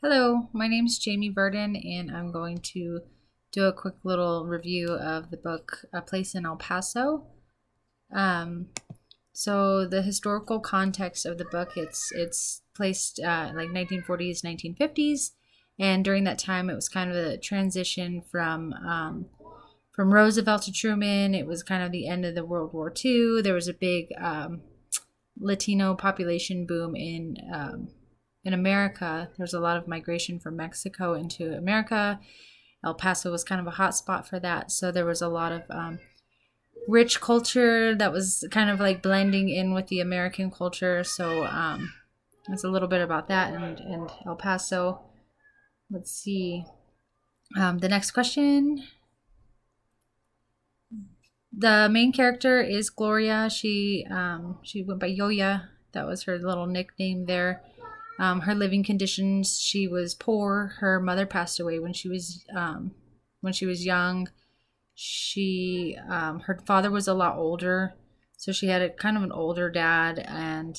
Hello, my name is Jamie Burden, and I'm going to do a quick little review of the book A Place in El Paso. Um, so the historical context of the book, it's placed like 1940s, 1950s, and during that time, it was kind of a transition from Roosevelt to Truman. It was kind of the end of the World War II. There was a big Latino population boom in America. There's a lot of migration from Mexico into America. El Paso was kind of a hot spot for that. So there was a lot of rich culture that was kind of like blending in with the American culture. So it's a little bit about that and El Paso. Let's see. The next question. The main character is Gloria. She went by Yoya. That was her little nickname there. Her living conditions, she was poor. Her mother passed away when she was young. Her father was a lot older, so she had a kind of an older dad, and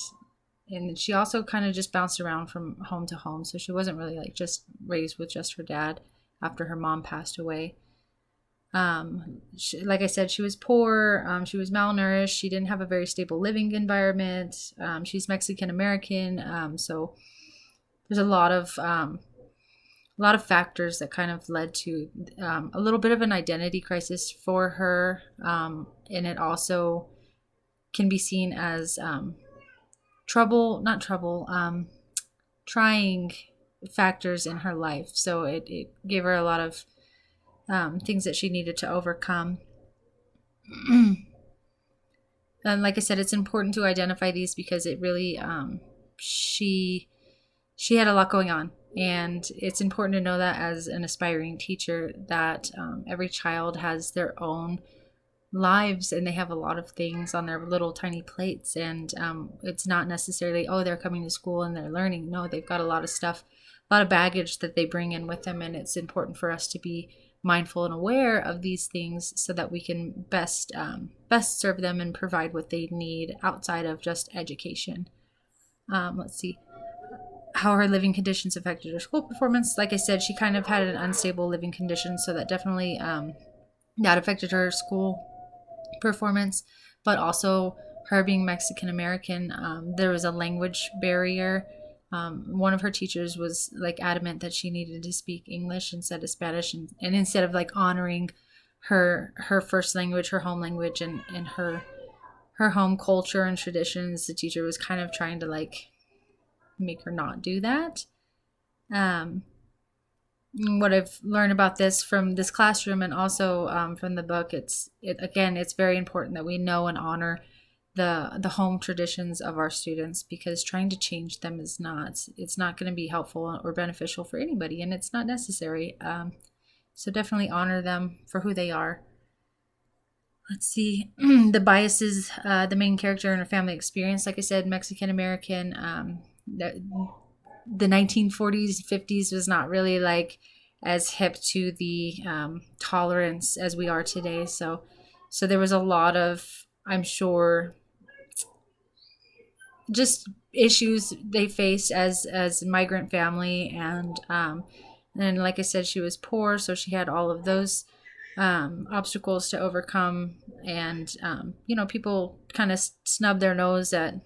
she also kind of just bounced around from home to home. So she wasn't really like just raised with just her dad after her mom passed away. Like I said, she was poor. She was malnourished. She didn't have a very stable living environment. She's Mexican American, so there's a lot of factors that kind of led to a little bit of an identity crisis for her, and it also can be seen as not trouble, trying factors in her life. So it gave her a lot of things that she needed to overcome. And like I said, it's important to identify these because it really she had a lot going on, and it's important to know that as an aspiring teacher that every child has their own lives and they have a lot of things on their little tiny plates, and it's not necessarily, oh, they're coming to school and they're learning. No, they've got a lot of stuff, a lot of baggage that they bring in with them, and it's important for us to be mindful and aware of these things so that we can best serve them and provide what they need outside of just education. Let's see how her living conditions affected her school performance. Like I said, she kind of had an unstable living condition, so that definitely that affected her school performance. But also her being Mexican American, there was a language barrier. One of her teachers was like adamant that she needed to speak English instead of Spanish, and instead of like honoring her first language, her home language, and her home culture and traditions, the teacher was kind of trying to like make her not do that. Um, what I've learned about this from this classroom and also from the book, it's very important that we know and honor the home traditions of our students, because trying to change them is not going to be helpful or beneficial for anybody, and it's not necessary. So definitely honor them for who they are. Let's see. The biases, the main character and her family experience, like I said, Mexican American. The 1940s, 50s was not really like as hip to the tolerance as we are today. So there was a lot of, I'm sure, just issues they faced as a migrant family, and like I said, she was poor, so she had all of those obstacles to overcome, and people kind of snub their nose at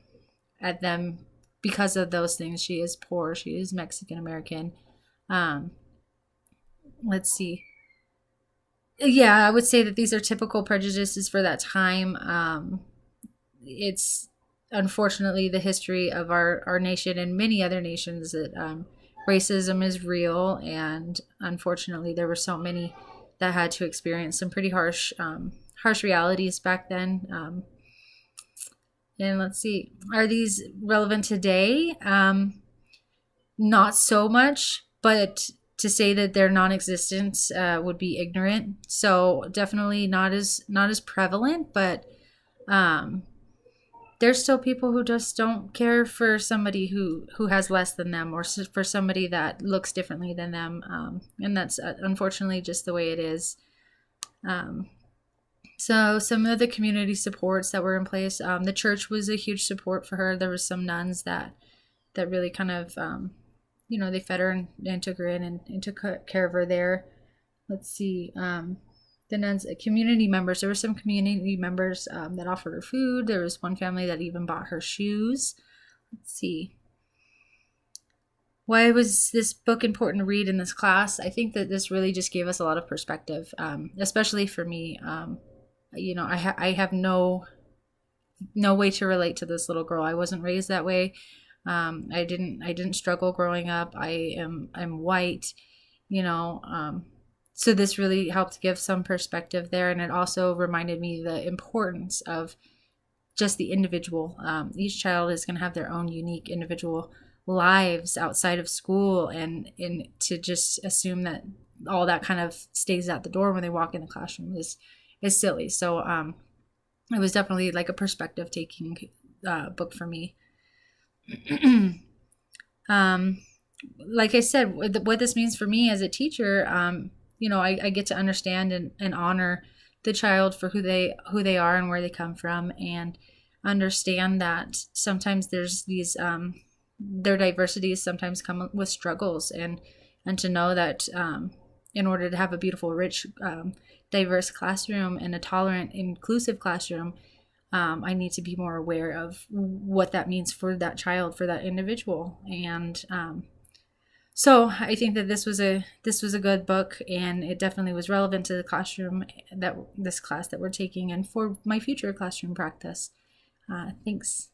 them because of those things. She is poor. She is Mexican American. Um, let's see. Yeah, I would say that these are typical prejudices for that time. It's unfortunately the history of our nation and many other nations that racism is real, and unfortunately there were so many that had to experience some pretty harsh realities back then. And let's see, are these relevant today? Not so much, but to say that they're non-existent would be ignorant. So definitely not as prevalent, but um, there's still people who just don't care for somebody who has less than them, or for somebody that looks differently than them, and that's unfortunately just the way it is. Um, So some of the community supports that were in place, the church was a huge support for her. There was some nuns that really kind of they fed her and took her in and took care of her there. Let's see. The nuns, community members. There were some community members that offered her food. There was one family that even bought her shoes. Let's see. Why was this book important to read in this class? I think that this really just gave us a lot of perspective, especially for me. I have no way to relate to this little girl. I wasn't raised that way. I didn't struggle growing up. I'm white, so this really helped give some perspective there, and it also reminded me the importance of just the individual. Each child is going to have their own unique individual lives outside of school, and to just assume that all that kind of stays at the door when they walk in the classroom is silly. So it was definitely like a perspective taking book for me. Like I said, what this means for me as a teacher, I get to understand and honor the child for who they are and where they come from, and understand that sometimes there's these their diversities sometimes come with struggles, and to know that in order to have a beautiful, rich, diverse classroom and a tolerant, inclusive classroom, I need to be more aware of what that means for that child, for that individual. And so I think that this was a good book, and it definitely was relevant to the classroom, this class that we're taking, and for my future classroom practice. Thanks.